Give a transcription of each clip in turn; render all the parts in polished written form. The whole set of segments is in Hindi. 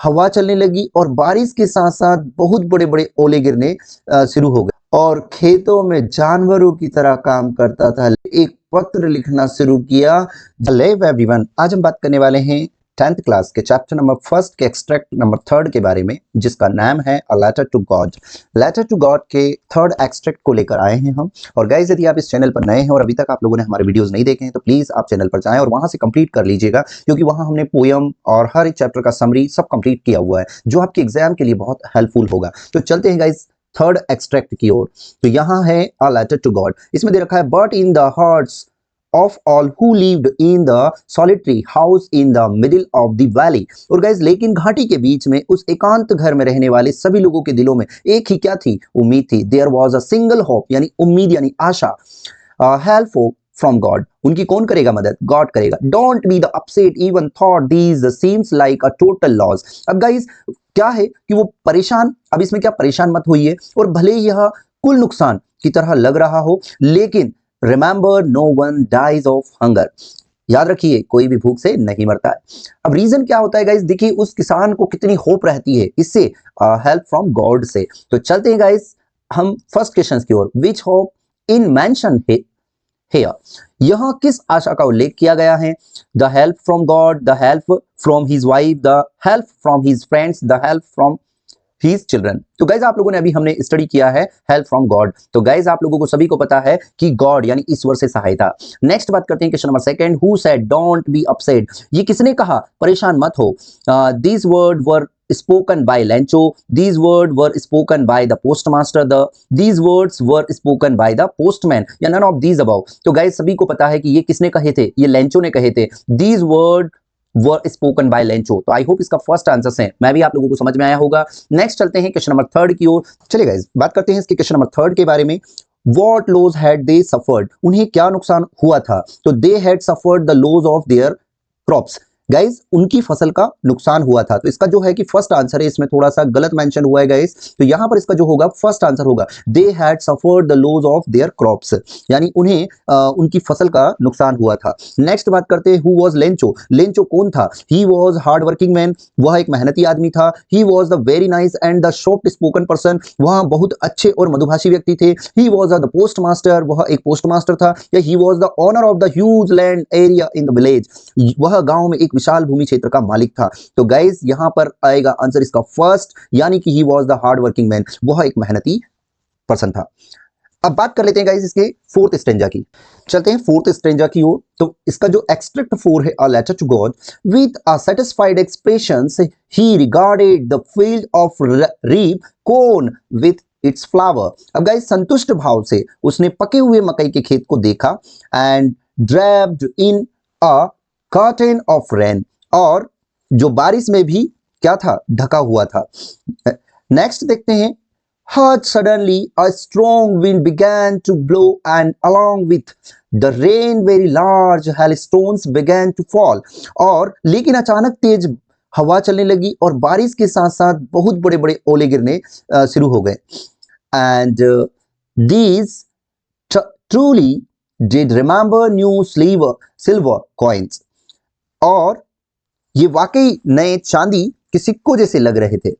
हवा चलने लगी और बारिश के साथ साथ बहुत बड़े बड़े ओले गिरने शुरू हो गए और खेतों में जानवरों की तरह काम करता था। एक पत्र लिखना शुरू किया। हेलो एवरीवन, आज हम बात करने वाले हैं 10th क्लास के चैप्टर नंबर फर्स्ट के एक्सट्रैक्ट नंबर थर्ड के बारे में, जिसका नाम है a letter to God. Letter to God के थर्ड एक्सट्रैक्ट को लेकर आए हैं हम। और गाइज, यदि आप इस चैनल पर नए हैं और अभी तक आप लोगों ने हमारे वीडियोस नहीं देखे हैं तो प्लीज आप चैनल पर जाएं और वहां से कंप्लीट कर लीजिएगा, क्योंकि वहां हमने पोयम और हर एक चैप्टर का समरी सब कंप्लीट किया हुआ है, जो आपके एग्जाम के लिए बहुत हेल्पफुल होगा। तो चलते हैं गाइज थर्ड एक्सट्रैक्ट की ओर। तो यहाँ है अ लेटर टू गॉड। इसमें दे रखा है, but in the hearts of all who lived in the solitary house in the middle of the valley। और गाइज, लेकिन घाटी के बीच में उस एकांत घर में रहने वाले सभी लोगों के दिलों में एक ही क्या थी? उम्मीद थी। There was a single hope, यानी उम्मीद यानी आशा। हेल्प फ्रॉम गॉड, उनकी कौन करेगा मदद? गॉड करेगा। Don't be the upset even thought these seems like a total loss. अब गाइज क्या है कि वो परेशान, अब इसमें क्या, परेशान मत होइए, और भले यह कुल नुकसान की तरह लग रहा हो, लेकिन remember no one dies of hunger, याद रखिए कोई भी भूख से नहीं मरता है। अब रीजन क्या होता है गाइज? देखिए उस किसान को कितनी होप रहती है इससे, हेल्प फ्रॉम गॉड से। तो चलते हैं गाइज हम फर्स्ट क्वेश्चन की ओर। विच होप इन मेंशन हियर, यहां किस आशा का उल्लेख किया गया है? The help from God, the help from his wife, the help from his friends, the help from His children। तो गाइज आप लोगों ने अभी हमने स्टडी किया है हेल्प फ्रॉम गॉड। तो गाइज आप लोगों को सभी को पता है कि गॉड यानी ईश्वर से सहायता। नेक्स्ट बात करते हैं question number second. Who said don't be upset, ये किसने कहा परेशान मत हो? These word were spoken by Lencho, these words were spoken by the postmaster, these words were spoken by the postman, या none of these above। तो गाइज सभी को पता है कि ये किसने कहे थे? ये लेंचो ने कहे थे। these words were spoken by Lencho. तो आई होप इसका फर्स्ट आंसर है, मैं भी आप लोगों को समझ में आया होगा। नेक्स्ट चलते हैं क्वेश्चन नंबर थर्ड की ओर। चलिए गाइस बात करते हैं इसके क्वेश्चन नंबर थर्ड के बारे में। What loss had they suffered, उन्हें क्या नुकसान हुआ था? तो they had suffered the loss of their crops। Guys उनकी फसल का नुकसान हुआ था। तो इसका जो है कि फर्स्ट आंसर है, इसमें थोड़ा सा गलत मेंशन हुआ है गाइस, तो यहां पर इसका जो होगा फर्स्ट आंसर होगा they had suffered the loss of their crops, यानी उन्हें उनकी फसल का नुकसान हुआ था। नेक्स्ट बात करते हैं, हु वाज लेंचो, लेंचो कौन था? He was hard working man, वह एक मेहनती आदमी था। He was the very nice and the soft spoken person, वह बहुत अच्छे और मधुभाषी व्यक्ति थे। He was the post master, वह एक पोस्ट मास्टर था। या he was the owner of the huge land area in the village, वह गांव में एक विशाल भूमि क्षेत्र का मालिक था। तो गाइस यहां पर आएगा आंसर इसका फर्स्ट, यानी कि he was the hard working man, वह एक मेहनती पर्सन था। अब बात कर लेते हैं गाइस इसके फोर्थ स्टेंजा की। चलते हैं फोर्थ स्टेंजा की ओर। तो इसका जो एक्सट्रैक्ट 4 है, a letter to God, with a satisfied expressions he regarded the field of ripe corn with its flower. अब गाइस संतुष्ट भाव से उसने पके हुए मकई के खेत को देखा, and draped in a curtain of rain, और जो बारिश में भी क्या था? ढका हुआ था। नेक्स्ट देखते हैं, But suddenly a strong wind began to blow, and along with the rain very large hailstones began to fall। और लेकिन अचानक तेज हवा चलने लगी और बारिश के साथ साथ बहुत बड़े बड़े ओले गिरने शुरू हो गए। And these truly did remember new silver coins। और ये वाकई नए चांदी के सिक्कों जैसे लग रहे थे।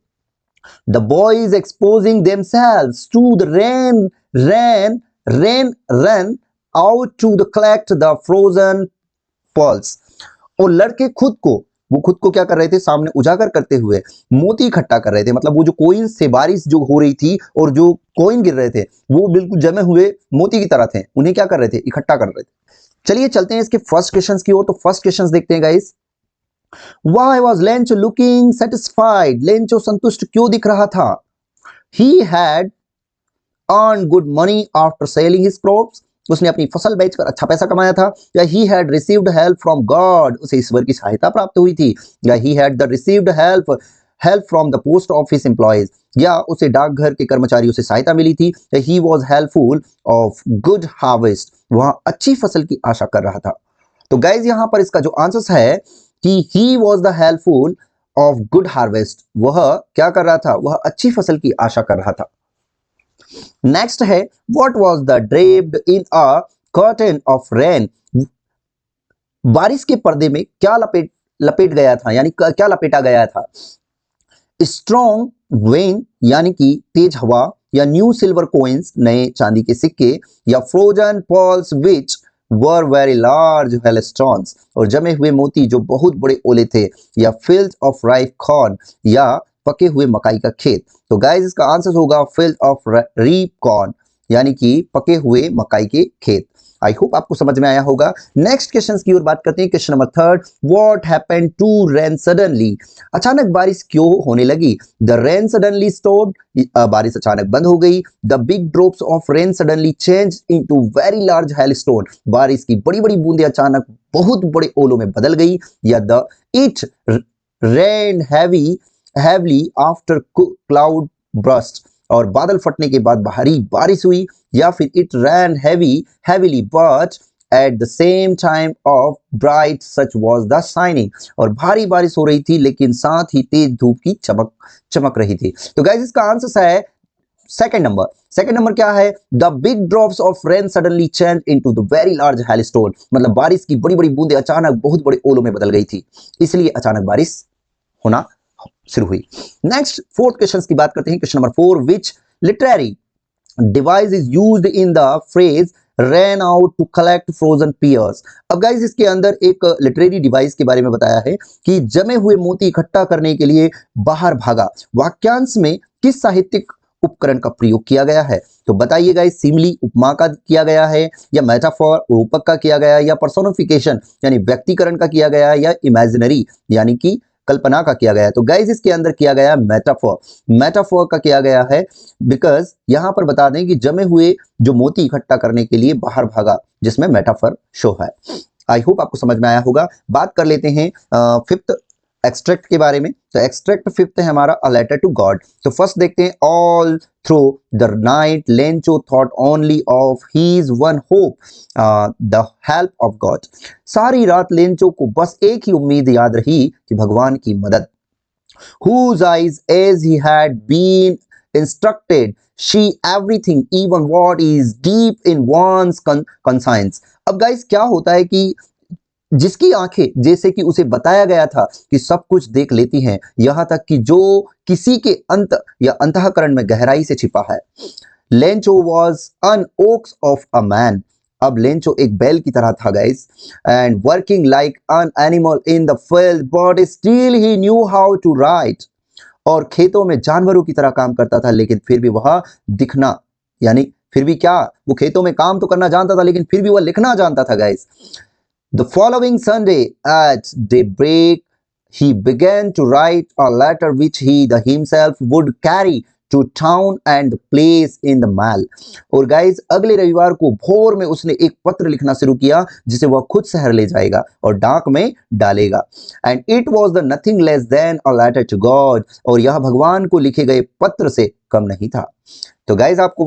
The boys exposing themselves to the rain ran out to the collect the frozen pearls। और लड़के खुद को क्या कर रहे थे? सामने उजागर करते हुए मोती इकट्ठा कर रहे थे। मतलब वो जो कोइन से बारिश जो हो रही थी और जो कोइन गिर रहे थे वो बिल्कुल जमे हुए मोती की तरह थे, उन्हें क्या कर रहे थे? इकट्ठा कर रहे थे। चलिए चलते हैं इसके फर्स्ट क्वेश्चन की ओर। तो फर्स्ट क्वेश्चन देखते हैं guys. Why was Lencho looking satisfied? Lencho संतुष्ट क्यों दिख रहा था? He had earned good money after selling his crops। उसने अपनी फसल बेचकर अच्छा पैसा कमाया था। या he had received help from God, उसे ईश्वर की सहायता प्राप्त हुई थी। या he had received help from the post office employees, या उसे डाकघर के कर्मचारियों से सहायता मिली थी। या he was helpful of good harvest, वह अच्छी फसल की आशा कर रहा था। तो गाइज यहां पर इसका जो आंसर है कि he was the helpful of good harvest, वह क्या कर रहा था? वह अच्छी फसल की आशा कर रहा था। नेक्स्ट है, what was the draped in a curtain of rain, बारिश के पर्दे में क्या लपेट गया था, यानी क्या लपेटा गया था? स्ट्रॉन्ग वेन यानी कि तेज हवा, या न्यू सिल्वर कोइंस नए चांदी के सिक्के, या frozen pearls which were very large hailstones और जमे हुए मोती जो बहुत बड़े ओले थे, या फील्ड ऑफ राइप कॉर्न या पके हुए मकाई का खेत। तो गाइस इसका आंसर होगा फील्ड ऑफ रीप कॉर्न यानी कि पके हुए मकाई के खेत। आई होप आपको समझ में आया होगा। नेक्स्ट क्वेश्चन की ओर बात करते हैं। Question number 3, what happened to rain suddenly? अचानक बारिश क्यों होने लगी? द रेन सडनली स्टॉप्ड, बारिश अचानक बंद हो गई। The big drops of rain suddenly change into very large hailstone, बारिश की बड़ी बड़ी बूंदें अचानक बहुत बड़े ओलों में बदल गई। या the it rain heavily after cloud burst, और बादल फटने के बाद भारी बारिश हुई। या फिर it rain heavily but at the same time of bright such was the shining, और भारी बारिश हो रही थी लेकिन साथ ही तेज धूप की चमक रही थी। तो गाइस इसका आंसर है सेकंड नंबर। सेकंड नंबर क्या है? The big drops of rain suddenly change into the very large hailstone, मतलब बारिश की बड़ी बड़ी बूंदें अचानक बहुत बड़े ओलों में बदल गई थी, इसलिए अचानक बारिश होना शुरू हुई। नेक्स्ट फोर्थ क्वेश्चन की बात करते हैं। Question number 4, which literary device is used in the phrase ran out to collect frozen pears? अब गाइस इसके अंदर एक लिटरेरी डिवाइस के बारे में बताया है कि जमे हुए मोती इकट्ठा करने के लिए बाहर भागा। वाक्यांश में किस साहित्यिक उपकरण का प्रयोग किया गया है? तो बताइए गाइस, सिमिली उपमा का किया गया है, या मेटाफोर रूपक का किया गया है, या पर्सोनिफिकेशन यानी व्यक्तिकरण का किया गया है, या इमेजिनरी यानी कि कल्पना का किया गया है? तो गाइस इसके अंदर किया गया मेटाफोर का किया गया है, बिकॉज यहां पर बता दें कि जमे हुए जो मोती इकट्ठा करने के लिए बाहर भागा, जिसमें मेटाफोर शो है। आई होप आपको समझ में आया होगा। बात कर लेते हैं फिफ्थ एक्सट्रैक्ट के बारे में। तो एक्सट्रैक्ट फिफ्थ है हमारा अ लेटर टू गॉड। तो फर्स्ट देखते हैं, all through the night Lencho thought only of his one hope, the help of God. सारी रात लेंचो को बस एक ही उम्मीद याद रही कि भगवान की मदद। whose eyes as he had been instructed see everything even what is deep in one's conscience। अब गाइस क्या होता है कि जिसकी आंखें जैसे कि उसे बताया गया था कि सब कुछ देख लेती हैं, यहां तक कि जो किसी के अंत या अंतःकरण में गहराई से छिपा है। Lencho was an ox of a man. अब लेंचो एक बैल की तरह था guys, and working like an animal in the field but still he knew how to write. और खेतों में जानवरों की तरह काम करता था, लेकिन फिर भी वह दिखना यानी फिर भी क्या, वो खेतों में काम तो करना जानता था लेकिन फिर भी वह लिखना जानता था guys. The following Sunday at daybreak, he began to write a letter which he himself would carry to town and place in the mail। और गाइस अगले रविवार को भोर में उसने एक पत्र लिखना शुरू किया जिसे वह खुद शहर ले जाएगा और डाक में डालेगा। And it was the nothing less than a letter to God, और यह भगवान को लिखे गए पत्र से कम नहीं था। तो गाइज आपको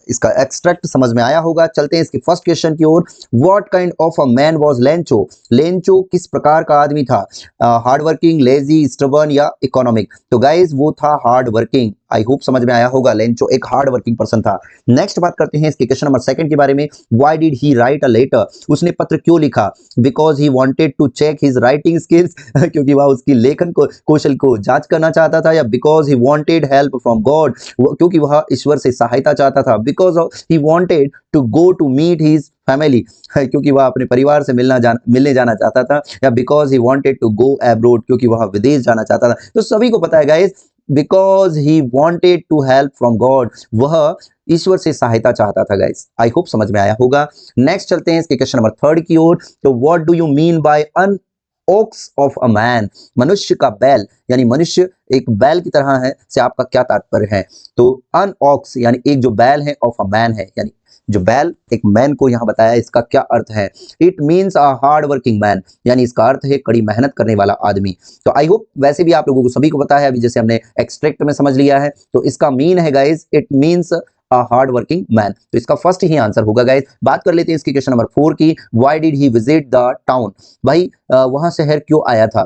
इसका एक्सट्रैक्ट समझ में आया होगा। चलते हैं इसके फर्स्ट क्वेश्चन की ओर। What kind of a man was Lencho? Lencho किस प्रकार का आदमी था? हार्ड वर्किंग, लेजी, स्टबर्न या इकोनॉमिक? तो गाइज वो था हार्ड वर्किंग। आई होप समझ में आया होगा, लेंचो एक हार्ड वर्किंग पर्सन था। नेक्स्ट बात करते हैं इसके क्वेश्चन नंबर 2 के बारे में। Why did he write a letter? उसने पत्र क्यों लिखा? Because he wanted to check his writing skills क्योंकि वह उसकी लेखन को कौशल को जांच करना चाहता था, या because he wanted help from God, क्योंकि वह ईश्वर से सहायता चाहता था। Because he wanted to go to meet his family, क्योंकि वह अपने परिवार से मिलने जाना चाहता था, या because he wanted to go abroad, क्योंकि वह विदेश जाना चाहता था। तो सभी को पता है guys, because he wanted to help from God, वह ईश्वर से सहायता चाहता था गाइस। आई होप समझ में आया होगा। नेक्स्ट चलते हैं इसके क्वेश्चन नंबर 3 की ओर। तो what do you mean by an ox of a man? मनुष्य का बैल यानी मनुष्य एक बैल की तरह है से आपका क्या तात्पर्य है? तो अन ऑक्स यानी एक जो बैल है, ऑफ अ मैन है यानी जो बैल एक मैन को यहाँ बताया, इसका क्या अर्थ है? It means a hard working man, यानी इसका अर्थ है कड़ी मेहनत करने वाला आदमी। तो आई होप वैसे भी आप लोगों को सभी को पता है, अभी जैसे हमने एक्सट्रैक्ट में समझ लिया है। तो इसका मीन है guys, it means hard working man. तो इसका फर्स्ट ही आंसर होगा गाइस। बात कर लेते हैं इसकी क्वेश्चन नंबर 4 की। Why did he visit the town? भाई वहां शहर क्यों आया था?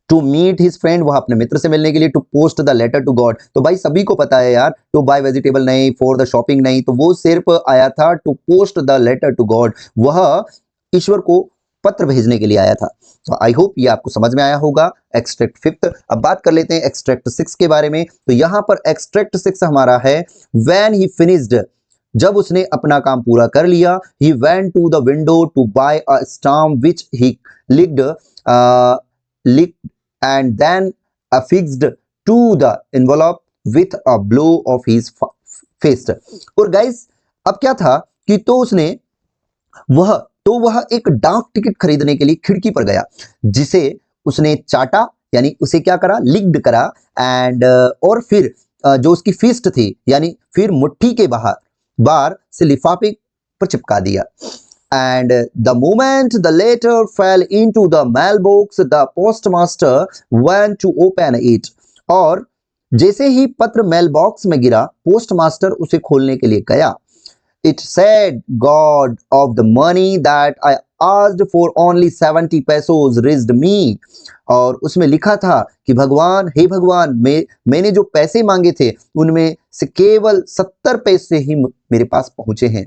टू मीट हिज फ्रेंड, वह अपने मित्र से मिलने के लिए। To post the letter to God, तो भाई सभी को पता है यार, टू बाय वेजिटेबल नहीं, फॉर द शॉपिंग नहीं, तो वो सिर्फ आया था to post the letter to God, वह ईश्वर को पत्र भेजने के लिए आया था। तो आई होप ये आपको समझ में आया होगा एक्सट्रैक्ट फिफ्थ। अब बात कर लेते हैं एक्सट्रैक्ट सिक्स के बारे में। तो यहां पर एक्सट्रैक्ट सिक्स हमारा है व्हेन ही फिनिश्ड, जब उसने अपना काम पूरा कर लिया, he went to the window to buy a stamp which he licked and then affixed to the envelope with a blow of his fist। और गाइस अब क्या था कि वह एक डाक टिकट खरीदने के लिए खिड़की पर गया, जिसे उसने चाटा, यानी उसे क्या करा, लिक्ड करा, एंड और फिर जो उसकी फिस्ट थी, यानी फिर मुट्ठी के बार से लिफाफे पर चिपका दिया। And the moment the letter fell into the mailbox, the postmaster went to open it। और जैसे ही पत्र मेल बॉक्स में गिरा, पोस्टमास्टर उसे खोलने के लिए गया। It said, God of the money that I asked for only 70 pesos reached me। और उसमें लिखा था कि भगवान, हे भगवान, मैंने जो पैसे मांगे थे उनमें से केवल 70 पैसे ही मेरे पास पहुंचे हैं।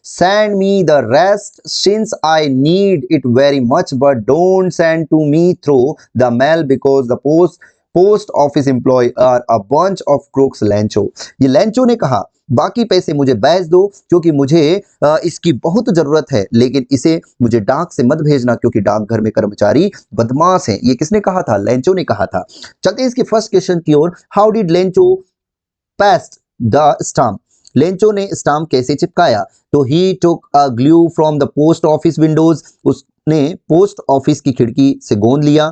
Send me the rest since I need it very much, but don't send to me through the mail because the post office employee are a bunch of crooks। Lencho, ये लेंचो ने कहा, बाकी पैसे मुझे भेज दो क्योंकि मुझे इसकी बहुत जरूरत है, लेकिन इसे मुझे डाक से मत भेजना क्योंकि डाकघर में कर्मचारी बदमाश हैं। ये किसने कहा था? लेंचो ने कहा था। चलते हैं इसके फर्स्ट क्वेश्चन की ओर। How did Lencho paste the stamp? Lencho ने स्टाम्प कैसे चिपकाया? तो he took a glue from the post office windows, उसने पोस्ट ऑफिस की खिड़की से गोंद लिया,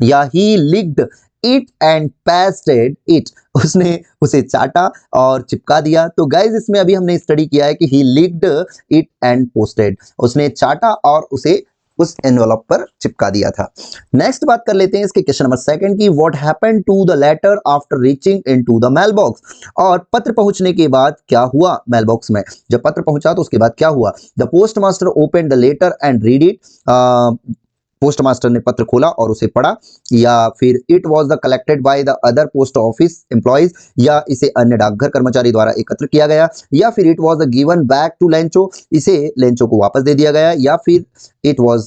या he licked it and pasted it, उसने उसे चाटा और चिपका दिया। तो गाइज इसमें अभी हमने स्टडी किया है कि ही लिक्ड इट एंड पोस्टेड, उसने चाटा और उसे उस एनवेलप पर चिपका दिया था। नेक्स्ट बात कर लेते हैं इसके क्वेश्चन नंबर सेकंड की। What happened to the letter after reaching into the mail box? और पत्र पहुंचने के बाद क्या हुआ मेल बॉक्स में? जब पत्र पहुंचा तो उसके बाद क्या हुआ? The postmaster open the letter and read it, postmaster ने पत्र खोला और उसे पढ़ा, या फिर it was the collected by the other post office employees, या इसे अन्य डाकघर कर्मचारी द्वारा एकत्र किया गया, या फिर it was given back to Lencho, इसे लेंचो को वापस दे दिया गया, या फिर इट वॉज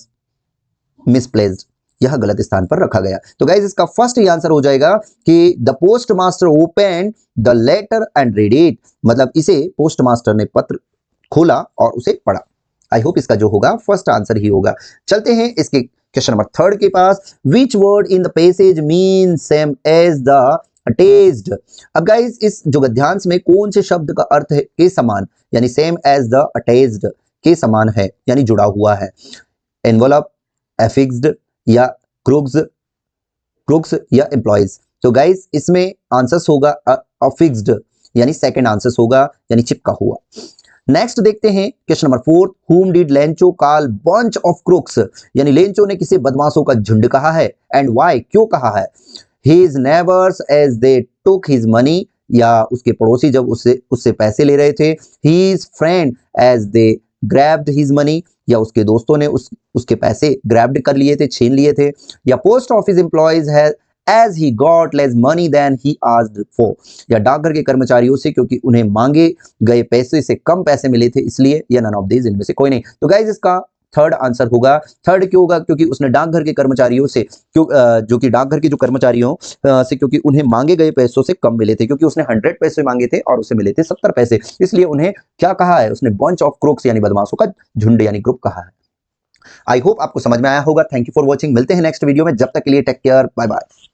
मिसप्लेस्ड, यह गलत स्थान पर रखा गया। तो गाइज इसका फर्स्ट ही आंसर हो जाएगा कि the postmaster open the letter and read it, मतलब इसे पोस्टमास्टर ने पत्र खोला और उसे पढ़ा। आई होप इसका जो होगा फर्स्ट आंसर ही होगा। चलते हैं इसके क्वेश्चन नंबर थर्ड के पास। Which word in the passage mean same as the attached? अब गाइज इस जो गद्यांश में कौन से शब्द का अर्थ है के समान, यानी सेम एज द अटैच्ड के समान है, यानी जुड़ा हुआ है? एनवलप, एफिक्स्ड, या क्रूक्स या एम्प्लॉइज? तो गाइज इसमें आंसर्स होगा अफिक्स्ड, यानी सेकंड आंसर्स होगा, यानी चिपका हुआ। नेक्स्ट देखते हैं question number fourth. whom did Lencho call bunch of crooks? यानी लेंचो ने किसे बदमाशों का झुंड कहा है, एंड why, क्यों कहा है? his neighbors as they took his money, या उसके पड़ोसी जब उससे पैसे ले रहे थे। his friend as they grabbed his money, या उसके दोस्तों ने उसके पैसे ग्रैब्ड कर लिए थे, छीन लिए थे। या पोस्ट ऑफिस एम्प्लॉइज है as he got less money than he asked for, या डाकघर के कर्मचारियों से क्योंकि उन्हें मांगे गए पैसे से कम पैसे मिले थे इसलिए, या नन ऑफ दीज, इनमें से कोई नहीं। तो गाइज इसका थर्ड आंसर होगा। थर्ड क्यों होगा? क्योंकि उसने डाकघर के कर्मचारियों से जो कि डाकघर के जो कर्मचारियों से क्योंकि उन्हें मांगे गए पैसों से कम मिले थे, क्योंकि उसने 100 पैसे मांगे थे और उसे मिले थे 70 पैसे, इसलिए उन्हें क्या कहा है? उसने बंच ऑफ क्रूक्स यानी बदमाशों का झुंड यानी ग्रुप कहा है। आई होप आपको समझ में आया होगा। Thank you for watching. मिलते हैं नेक्स्ट वीडियो में, जब तक के लिए टेक केयर, बाय बाय।